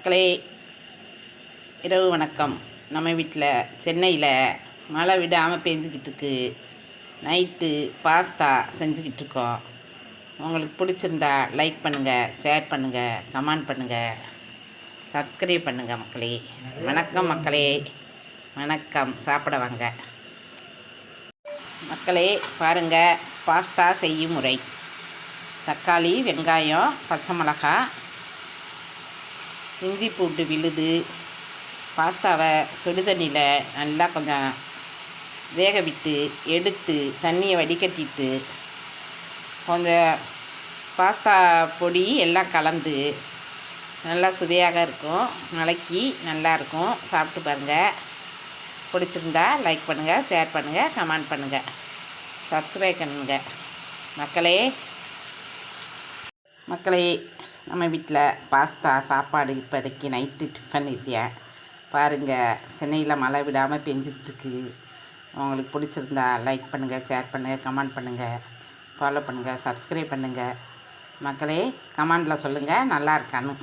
மக்களே, இரவு வணக்கம். நம்ம வீட்டில் சென்னையில் மழை விடாமல் பெஞ்சிக்கிட்டு இருக்கு. நைட்டு பாஸ்தா செஞ்சுக்கிட்டு இருக்கோம். உங்களுக்கு பிடிச்சிருந்தா லைக் பண்ணுங்கள், ஷேர் பண்ணுங்கள், கமெண்ட் பண்ணுங்கள், சப்ஸ்கிரைப் பண்ணுங்கள் மக்களே. வணக்கம் மக்களே, வணக்கம். சாப்பிட வாங்க மக்களே. பாருங்கள், பாஸ்தா செய்யும் முறை. தக்காளி, வெங்காயம், பச்சை மிளகாய், இஞ்சி பூண்டு விழுது. பாஸ்தாவை சுடு தண்ணியில் நல்லா கொஞ்சம் வேக விட்டு எடுத்து தண்ணியை வடிகட்டிட்டு கொஞ்சம் பாஸ்தா பொடி எல்லாம் கலந்து நல்லா சுவையாக இருக்கும். நாளைக்கு நல்லாயிருக்கும். சாப்பிட்டு பாருங்கள். பிடிச்சிருந்தா லைக் பண்ணுங்கள், ஷேர் பண்ணுங்கள், கமெண்ட் பண்ணுங்கள், சப்ஸ்கிரைப் பண்ணுங்கள் மக்களே. நம்ம வீட்டில் பாஸ்தா சாப்பாடு இப்போதைக்கு நைட்டு டிஃபன் இல்லையா. பாருங்கள், சென்னையில் மழை விடாமல் பெஞ்சிட்ருக்கு. உங்களுக்கு பிடிச்சிருந்தா லைக் பண்ணுங்கள், ஷேர் பண்ணுங்கள், கமெண்ட் பண்ணுங்கள், ஃபாலோ பண்ணுங்கள், சப்ஸ்கிரைப் பண்ணுங்கள் மக்களே. கமெண்டில் சொல்லுங்கள் நல்லா இருக்கான்னு.